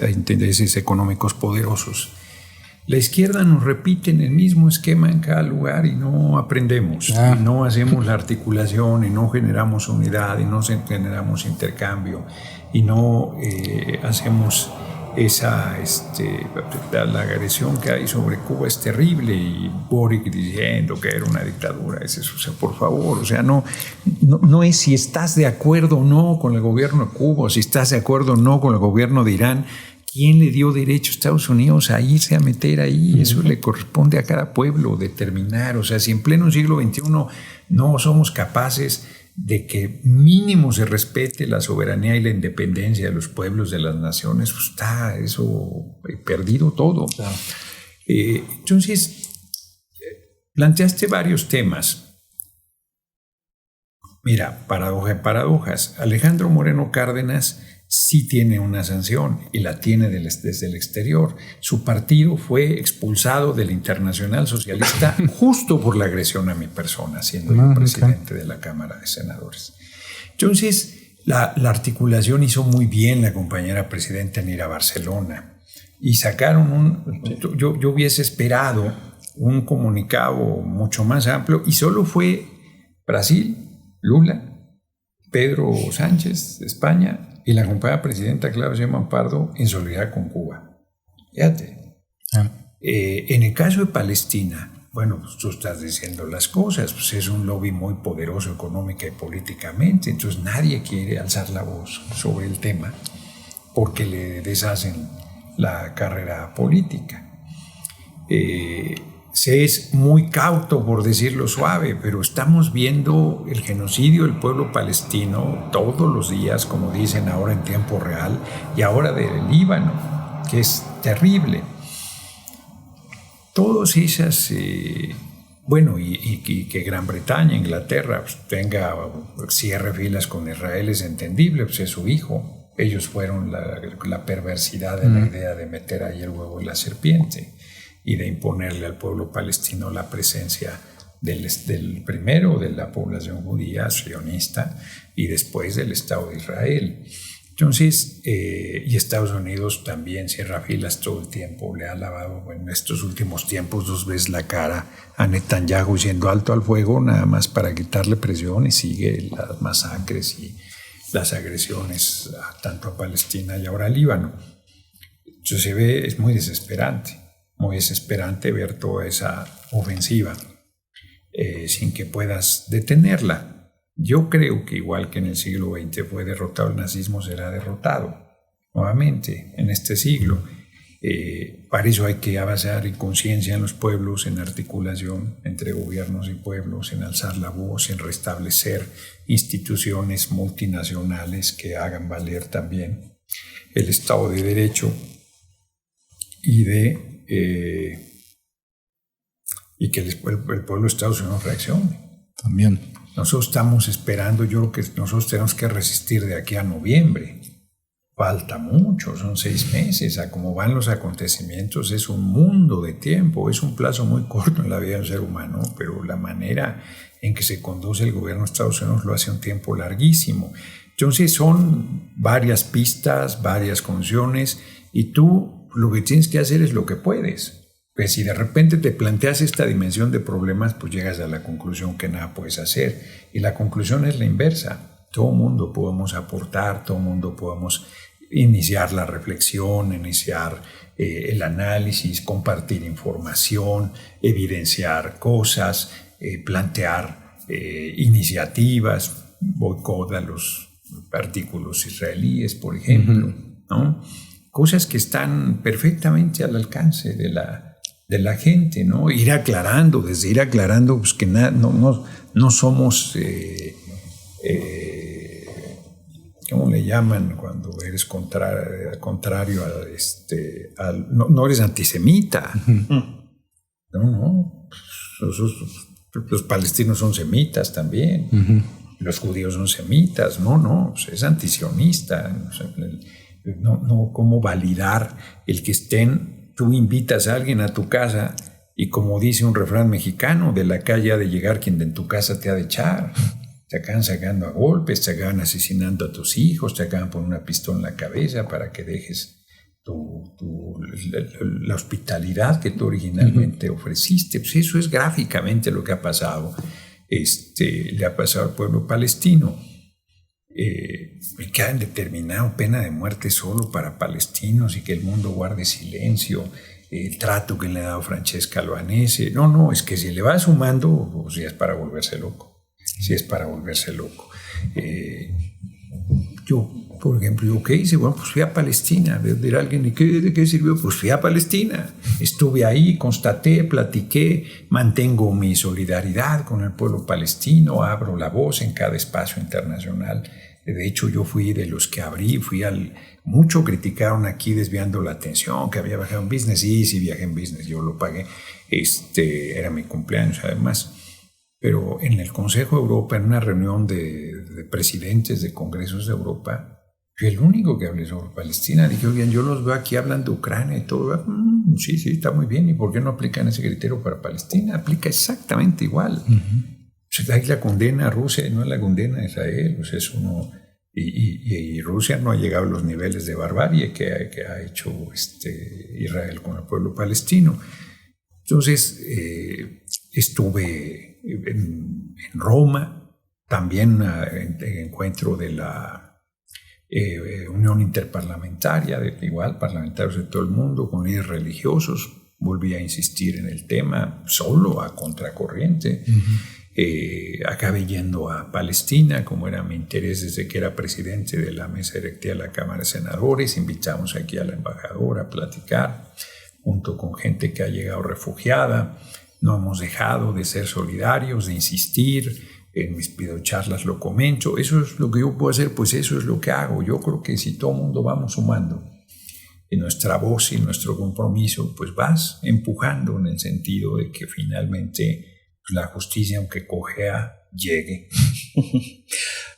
a intereses económicos poderosos. La izquierda nos repite en el mismo esquema en cada lugar y no aprendemos, y no hacemos la articulación, y no generamos unidad, y no generamos intercambio, y no hacemos la agresión que hay sobre Cuba es terrible, y Boric diciendo que era una dictadura, o sea, por favor, o sea, no es si estás de acuerdo o no con el gobierno de Cuba, o si estás de acuerdo o no con el gobierno de Irán. ¿Quién le dio derecho a Estados Unidos a irse a meter ahí? Eso le corresponde a cada pueblo determinar. O sea, si en pleno siglo XXI no somos capaces de que mínimo se respete la soberanía y la independencia de los pueblos, de las naciones, pues está eso perdido todo. Claro. Entonces, planteaste varios temas. Mira, paradoja en paradojas. Alejandro Moreno Cárdenas sí tiene una sanción y la tiene desde el exterior. Su partido fue expulsado del Internacional Socialista justo por la agresión a mi persona, siendo yo presidente de la Cámara de Senadores. Entonces, la articulación hizo muy bien la compañera presidenta en ir a Barcelona y sacaron yo hubiese esperado un comunicado mucho más amplio, y solo fue Brasil, Lula, Pedro Sánchez de España y la compañera presidenta Claudia Sheinbaum Pardo en solidaridad con Cuba. Fíjate. En el caso de Palestina, bueno, pues tú estás diciendo las cosas, pues es un lobby muy poderoso económica y políticamente, entonces nadie quiere alzar la voz sobre el tema porque le deshacen la carrera política. Se es muy cauto, por decirlo suave, pero estamos viendo el genocidio del pueblo palestino todos los días, como dicen ahora en tiempo real, y ahora del Líbano, que es terrible. Todas esas, y que Gran Bretaña, Inglaterra, pues cierre filas con Israel es entendible, pues es su hijo. Ellos fueron la perversidad de la idea de meter ahí el huevo y la serpiente, y de imponerle al pueblo palestino la presencia del primero de la población judía sionista y después del Estado de Israel. Entonces, y Estados Unidos también cierra filas todo el tiempo, le ha lavado en estos últimos tiempos 2 veces la cara a Netanyahu yendo alto al fuego nada más para quitarle presión, y sigue las masacres y las agresiones tanto a Palestina y ahora a Líbano. Entonces es muy desesperante ver toda esa ofensiva sin que puedas detenerla. Yo creo que igual que en el siglo XX fue derrotado el nazismo, será derrotado nuevamente en este siglo. Para eso hay que avanzar en conciencia en los pueblos, en articulación entre gobiernos y pueblos, en alzar la voz, en restablecer instituciones multinacionales que hagan valer también el Estado de Derecho y que el pueblo de Estados Unidos reaccione. También. Nosotros estamos esperando, yo creo que nosotros tenemos que resistir de aquí a noviembre. Falta mucho, son 6 meses. A cómo van los acontecimientos es un mundo de tiempo, es un plazo muy corto en la vida de un ser humano, pero la manera en que se conduce el gobierno de Estados Unidos lo hace un tiempo larguísimo. Entonces son varias pistas, varias funciones, y tú lo que tienes que hacer es lo que puedes. Pues si de repente te planteas esta dimensión de problemas, pues llegas a la conclusión que nada puedes hacer. Y la conclusión es la inversa. Todo mundo podemos aportar, todo mundo podemos iniciar la reflexión, iniciar el análisis, compartir información, evidenciar cosas, plantear iniciativas, boicot a los artículos israelíes, por ejemplo, ¿no? Cosas que están perfectamente al alcance de la gente, ¿no? Ir aclarando, pues que no somos, ¿cómo le llaman cuando eres contrario no eres antisemita? No. Los palestinos son semitas también. Los judíos son semitas. No, pues es antisionista. No, ¿cómo validar el que tú invitas a alguien a tu casa y, como dice un refrán mexicano, de la calle ha de llegar quien en tu casa te ha de echar? Te acaban sacando a golpes, te acaban asesinando a tus hijos, te acaban poniendo una pistola en la cabeza para que dejes la hospitalidad que tú originalmente ofreciste. Pues eso es gráficamente lo que ha pasado. Le ha pasado al pueblo palestino. Que han determinado pena de muerte solo para palestinos y que el mundo guarde silencio, el trato que le ha dado Francesca Albanese. No, es que si le va sumando, pues ya es para volverse loco. Yo, por ejemplo, ¿qué hice? Bueno, pues fui a Palestina. Dirá alguien, ¿y de qué sirvió? Pues fui a Palestina. Estuve ahí, constaté, platiqué, mantengo mi solidaridad con el pueblo palestino, abro la voz en cada espacio internacional. De hecho, yo fui de los que abrí, mucho criticaron aquí desviando la atención, que había bajado en business. Sí, viajé en business, yo lo pagué. Era mi cumpleaños además. Pero en el Consejo de Europa, en una reunión de presidentes de congresos de Europa, fui el único que hablé sobre Palestina. Dije, oigan, yo los veo aquí hablando de Ucrania y todo. Sí, está muy bien. ¿Y por qué no aplican ese criterio para Palestina? Aplica exactamente igual. Ahí la condena a Rusia y no la condena a Israel. Pues eso no. Y Rusia no ha llegado a los niveles de barbarie que ha hecho Israel con el pueblo palestino. Entonces, estuve en Roma, también en encuentro de la Unión Interparlamentaria, igual parlamentarios de todo el mundo, con líderes religiosos. Volví a insistir en el tema, solo a contracorriente. Acabé yendo a Palestina, como era mi interés desde que era presidente de la mesa directiva de la Cámara de Senadores. Invitamos aquí a la embajadora a platicar, junto con gente que ha llegado refugiada. No hemos dejado de ser solidarios, de insistir. En mis videocharlas lo comento. Eso es lo que yo puedo hacer, pues eso es lo que hago. Yo creo que si todo el mundo vamos sumando en nuestra voz y nuestro compromiso, pues vas empujando en el sentido de que finalmente la justicia, aunque cojea, llegue.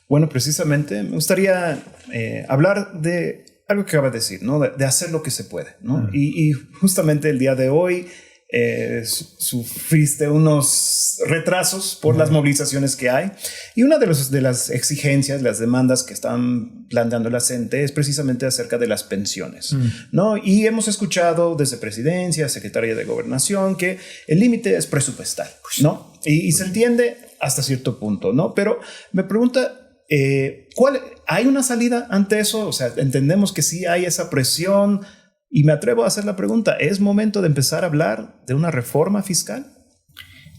Bueno, precisamente me gustaría hablar de algo que acabas de decir, ¿no? De hacer lo que se puede, ¿no? Y justamente el día de hoy sufriste unos retrasos por las movilizaciones que hay, y una de las exigencias, las demandas que están planteando la CENTE es precisamente acerca de las pensiones, ¿no? Y hemos escuchado desde Presidencia, Secretaría de Gobernación, que el límite es presupuestal, ¿no? Y se entiende hasta cierto punto, ¿no? Pero me pregunta, ¿hay una salida ante eso? O sea, entendemos que sí hay esa presión. Y me atrevo a hacer la pregunta, ¿es momento de empezar a hablar de una reforma fiscal?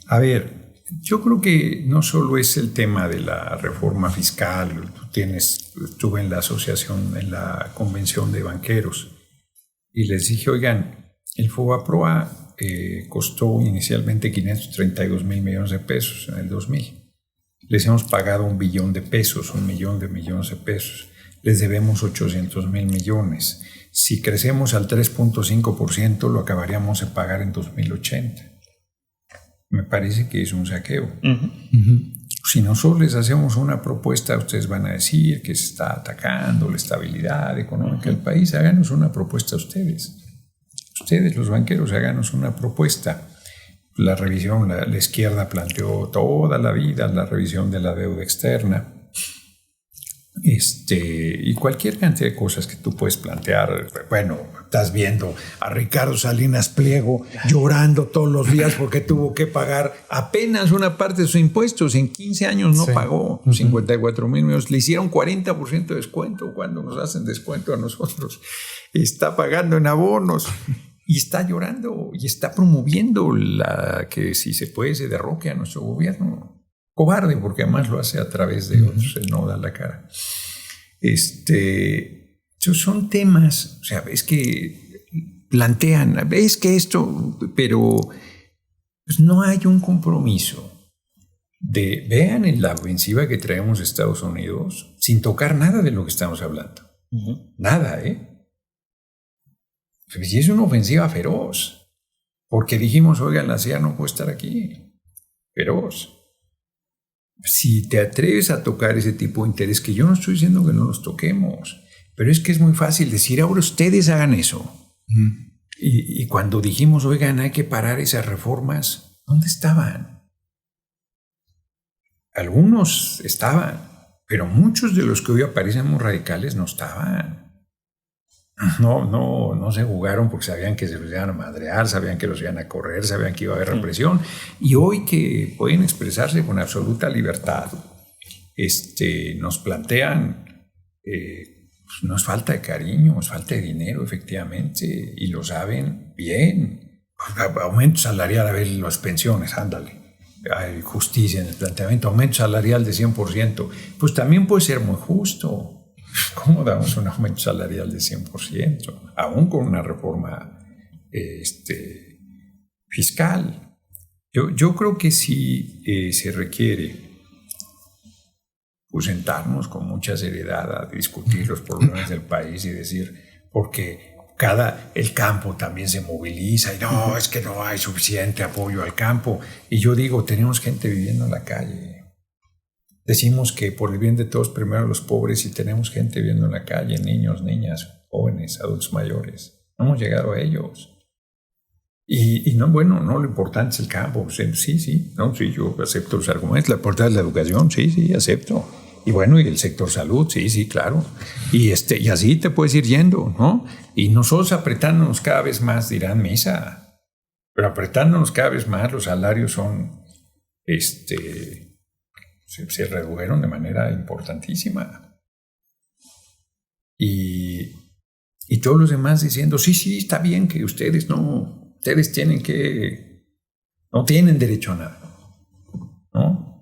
A ver, yo creo que no solo es el tema de la reforma fiscal. Estuve en la asociación, en la convención de banqueros, y les dije, oigan, el Fobaproa costó inicialmente 532 mil millones de pesos en el 2000. Les hemos pagado 1 billón de pesos, 1 millón de millones de pesos. Les debemos 800 mil millones. Si crecemos al 3.5%, lo acabaríamos de pagar en 2080. Me parece que es un saqueo. Si nosotros les hacemos una propuesta, ustedes van a decir que se está atacando la estabilidad económica del país. Háganos una propuesta ustedes. Ustedes, los banqueros, háganos una propuesta. La revisión, la izquierda planteó toda la vida la revisión de la deuda externa. Y cualquier cantidad de cosas que tú puedes plantear. Bueno, estás viendo a Ricardo Salinas Pliego llorando todos los días porque tuvo que pagar apenas una parte de sus impuestos. En 15 años no pagó 54 mil millones. Le hicieron 40% de descuento cuando nos hacen descuento a nosotros. Está pagando en abonos y está llorando y está promoviendo que si se puede se derroque a nuestro gobierno. Cobarde, porque además lo hace a través de otros, él no da la cara. Son temas, o sea, es que plantean, es que esto, pero pues no hay un compromiso vean en la ofensiva que traemos de Estados Unidos, sin tocar nada de lo que estamos hablando. Nada, Y es una ofensiva feroz, porque dijimos, oigan, la CIA no puede estar aquí. Feroz. Si te atreves a tocar ese tipo de interés, que yo no estoy diciendo que no los toquemos, pero es que es muy fácil decir, ahora ustedes hagan eso. Y cuando dijimos, oigan, hay que parar esas reformas, ¿dónde estaban? Algunos estaban, pero muchos de los que hoy aparecen muy radicales no estaban. No se jugaron porque sabían que se los iban a madrear, sabían que los iban a correr, sabían que iba a haber represión. Y hoy que pueden expresarse con absoluta libertad, nos plantean, no es falta de cariño, es falta de dinero, efectivamente, y lo saben bien. Aumento salarial, a ver, las pensiones, ándale. Hay justicia en el planteamiento, aumento salarial de 100%, pues también puede ser muy justo. ¿Cómo damos un aumento salarial de 100%? Aún con una reforma fiscal. Yo creo que sí se requiere pues, sentarnos con mucha seriedad a discutir los problemas del país y decir, porque el campo también se moviliza y no, es que no hay suficiente apoyo al campo. Y yo digo, tenemos gente viviendo en la calle. Decimos que por el bien de todos, primero los pobres, y tenemos gente viviendo en la calle, niños, niñas, jóvenes, adultos mayores. No hemos llegado a ellos. Y no, lo importante es el campo. Sí, yo acepto los argumentos. La importancia de la educación, sí, acepto. Y y el sector salud, sí, claro. Y así te puedes ir yendo, ¿no? Y nosotros apretándonos cada vez más, dirán misa, pero apretándonos cada vez más, los salarios son, se redujeron de manera importantísima. Y todos los demás diciendo, sí, está bien que ustedes no tienen derecho a nada, ¿no?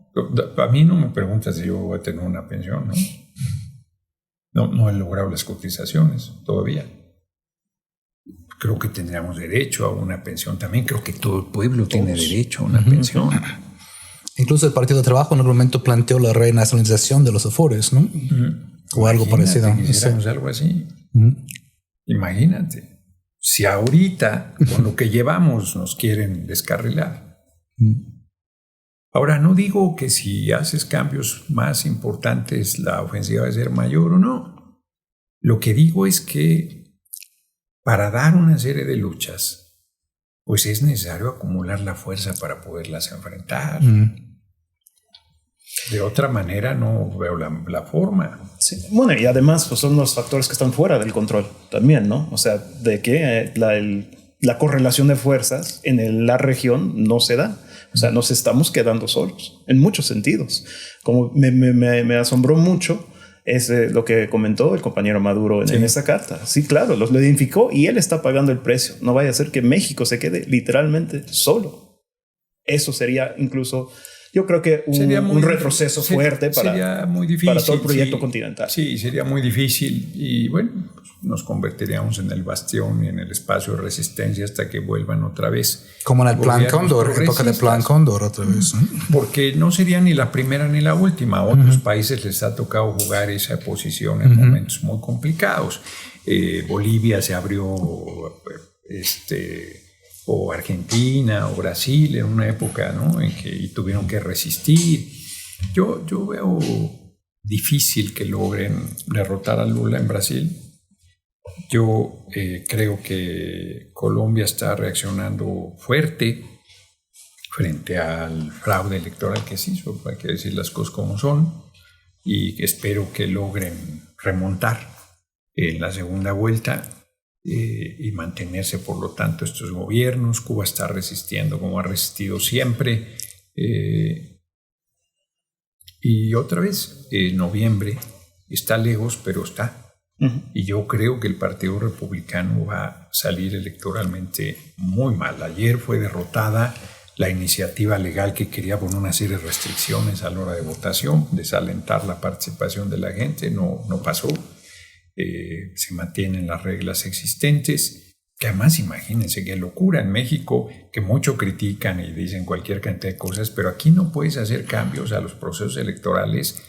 A mí no me preguntas si yo voy a tener una pensión, ¿no? No he logrado las cotizaciones todavía. Creo que tendríamos derecho a una pensión también. Creo que todo el pueblo tiene derecho a una pensión. Incluso el Partido de Trabajo en algún momento planteó la renacionalización de los Afores, ¿no? O algo parecido. Quisiéramos algo así. Imagínate. Si ahorita, con lo que llevamos, nos quieren descarrilar. Ahora, no digo que si haces cambios más importantes, la ofensiva va a ser mayor o no. Lo que digo es que para dar una serie de luchas, pues es necesario acumular la fuerza para poderlas enfrentar. De otra manera no veo la forma. Sí. Y además pues son los factores que están fuera del control también, ¿no? O sea, de que la correlación de fuerzas en la región no se da. O sea, nos estamos quedando solos en muchos sentidos. Como me asombró mucho es lo que comentó el compañero Maduro en esa carta. Sí, claro, lo identificó y él está pagando el precio. No vaya a ser que México se quede literalmente solo. Eso sería incluso... Yo creo que un retroceso fuerte para todo el proyecto continental. Sí, sería muy difícil. Y nos convertiríamos en el bastión y en el espacio de resistencia hasta que vuelvan otra vez. Como en el Plan Cóndor, época del Plan Cóndor otra vez. Porque no sería ni la primera ni la última. A otros países les ha tocado jugar esa posición en momentos muy complicados. Bolivia se abrió, o Argentina o Brasil en una época, ¿no?, en que tuvieron que resistir. Yo veo difícil que logren derrotar a Lula en Brasil. Yo creo que Colombia está reaccionando fuerte frente al fraude electoral que se hizo, hay que decir las cosas como son, y espero que logren remontar en la segunda vuelta y mantenerse, por lo tanto, estos gobiernos. Cuba está resistiendo como ha resistido siempre. Y otra vez, noviembre está lejos, pero está. Y yo creo que el Partido Republicano va a salir electoralmente muy mal. Ayer fue derrotada la iniciativa legal que quería poner una serie de restricciones a la hora de votación, desalentar la participación de la gente. No pasó. Se mantienen las reglas existentes, que además imagínense qué locura en México, que mucho critican y dicen cualquier cantidad de cosas, pero aquí no puedes hacer cambios a los procesos electorales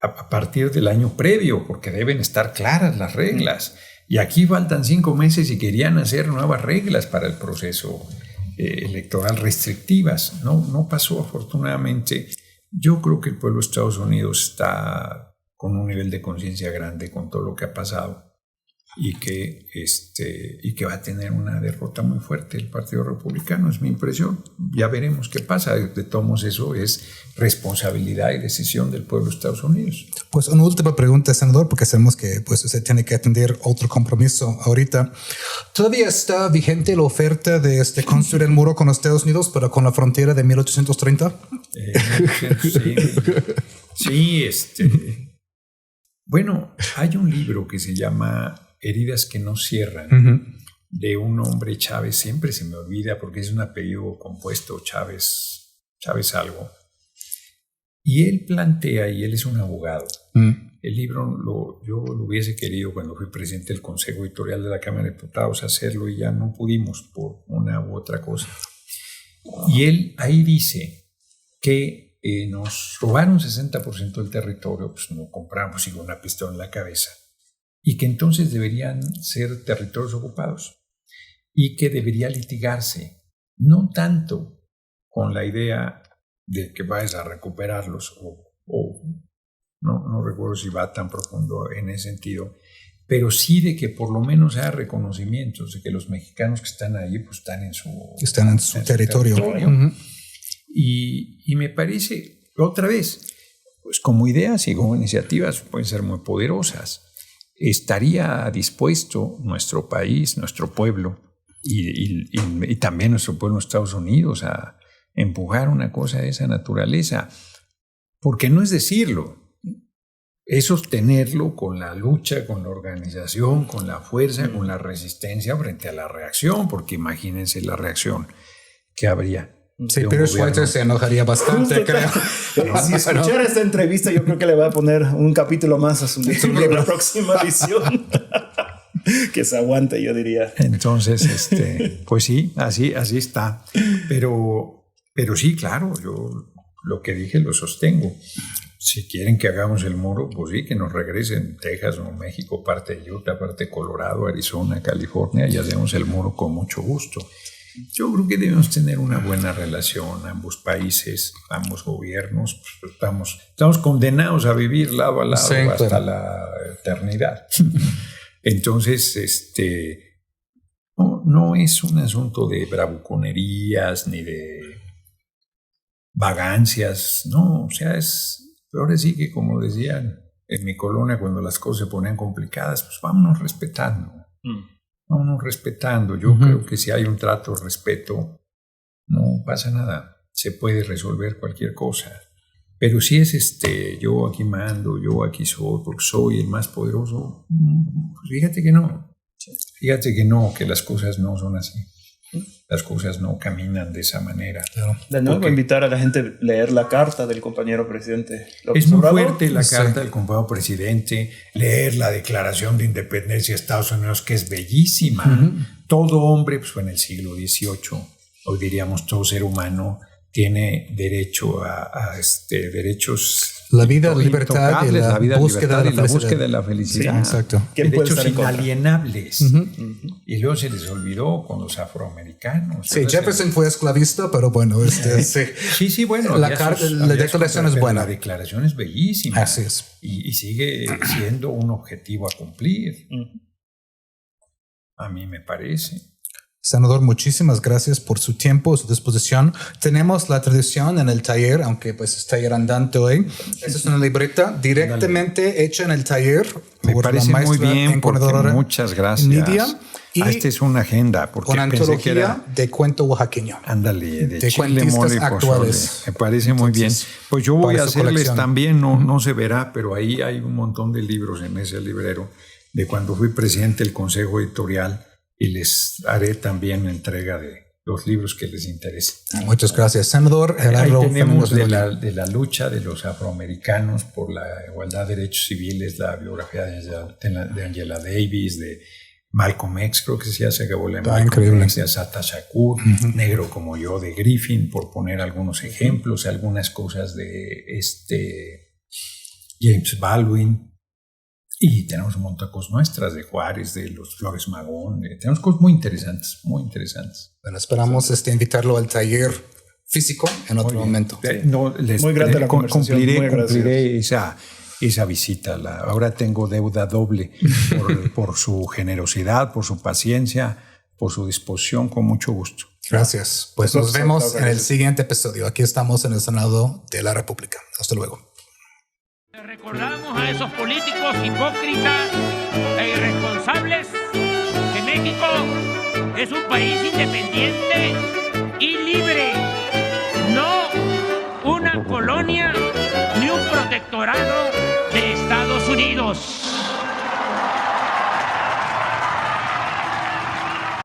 a partir del año previo, porque deben estar claras las reglas. Y aquí faltan 5 meses y querían hacer nuevas reglas para el proceso electoral restrictivas. No pasó, afortunadamente. Yo creo que el pueblo de Estados Unidos está con un nivel de conciencia grande con todo lo que ha pasado y que va a tener una derrota muy fuerte el Partido Republicano, es mi impresión. Ya veremos qué pasa. De todos modos, eso es responsabilidad y decisión del pueblo de Estados Unidos. Pues una última pregunta, senador, porque sabemos que pues usted tiene que atender otro compromiso ahorita. ¿Todavía está vigente la oferta de construir el muro con los Estados Unidos, pero con la frontera de 1830? Sí, bueno, hay un libro que se llama Heridas que no cierran, de un hombre, Chávez, siempre se me olvida porque es un apellido compuesto, Chávez algo. Y él plantea, y él es un abogado, el libro yo lo hubiese querido cuando fui presidente del Consejo Editorial de la Cámara de Diputados hacerlo y ya no pudimos por una u otra cosa. Y él ahí dice que nos robaron 60% del territorio, pues no compramos y con una pistola en la cabeza, y que entonces deberían ser territorios ocupados y que debería litigarse, no tanto con la idea de que vayas a recuperarlos o no recuerdo si va tan profundo en ese sentido, pero sí de que por lo menos haya reconocimientos de que los mexicanos que están ahí pues están en su territorio. Y me parece, otra vez, pues como ideas y como iniciativas pueden ser muy poderosas. ¿Estaría dispuesto nuestro país, nuestro pueblo y también nuestro pueblo en Estados Unidos a empujar una cosa de esa naturaleza? Porque no es decirlo, es sostenerlo con la lucha, con la organización, con la fuerza, con la resistencia frente a la reacción, porque imagínense la reacción que habría. Sí, pero Schweitzer se enojaría bastante, creo. Si escuchara esta entrevista, yo creo que le va a poner un capítulo más a su libro en la próxima edición. Que se aguante, yo diría. Entonces, pues sí, así está. Pero sí, claro, yo lo que dije lo sostengo. Si quieren que hagamos el muro, pues sí, que nos regresen Texas o México, parte de Utah, parte de Colorado, Arizona, California, y hacemos el muro con mucho gusto. Yo creo que debemos tener una buena relación, ambos países, ambos gobiernos. Pues estamos condenados a vivir lado a lado, sí, hasta la eternidad. Entonces, no es un asunto de bravuconerías ni de vagancias, no, o sea, ahora sí que, como decían en mi colonia cuando las cosas se ponían complicadas, pues vámonos respetando. Vámonos respetando. Yo creo que si hay un trato de respeto, no pasa nada. Se puede resolver cualquier cosa. Pero si es yo aquí mando, yo aquí soy, porque soy el más poderoso, pues fíjate que no. Fíjate que no, que las cosas no son así. Las cosas no caminan de esa manera. Claro. De nuevo, Porque invitar a la gente a leer la carta del compañero presidente López es muy Obrador. fuerte la Sí. carta del compañero presidente, leer la Declaración de Independencia de Estados Unidos, que es bellísima. Todo hombre, pues fue en el siglo XVIII, hoy diríamos todo ser humano, tiene derecho a derechos. La vida, la libertad y intocables, la vida, búsqueda de la libertad y la felicidad. búsqueda de la felicidad. Sí, exacto. ¿Quién puede Derechos estar en contra? inalienables. Y luego se les olvidó con los afroamericanos. Sí, Ahora Jefferson fue esclavista, pero bueno, sí. Sí, bueno. La había carta- sus- la había declaración sus- es pero buena. La declaración es bellísima. Así es. Y sigue siendo un objetivo a cumplir. A mí me parece. Senador, muchísimas gracias por su tiempo, su disposición. Tenemos la tradición en el taller, aunque pues es taller andante hoy. Esta es una libreta directamente hecha en el taller. Me por la parece muy maestra bien, porque encuadernadora muchas gracias. Nidia, y esta es una agenda, porque una pensé que antología era... de cuento oaxaqueño. Ándale, de chile, cuentistas mole y pozole. actuales. Me parece muy bien. Entonces, Pues yo voy para a su hacerles colección. también, no se verá, pero ahí hay un montón de libros en ese librero de cuando fui presidente del Consejo Editorial, y les haré también entrega de los libros que les interesen. Muchas gracias, senador Ahí Gerardo tenemos Fernández. de la lucha de los afroamericanos por la igualdad de derechos civiles, la biografía de Angela Davis, de Malcolm X, creo que se acabó la Malcolm increíble. X, de Assata Shakur, Negro como yo, de Griffin, por poner algunos ejemplos, algunas cosas de James Baldwin. Y tenemos un montón de cosas nuestras, de Juárez, de los Flores Magón. Tenemos cosas muy interesantes, muy interesantes. Bueno, esperamos invitarlo al taller físico en otro momento. No, Muy grande la conversación, muy cumpliré esa visita. Ahora tengo deuda doble por su generosidad, por su paciencia, por su disposición, con mucho gusto. Gracias. Pues nos vemos en el siguiente episodio. Aquí estamos en el Senado de la República. Hasta luego. Recordamos a esos políticos hipócritas e irresponsables que México es un país independiente y libre, no una colonia ni un protectorado de Estados Unidos.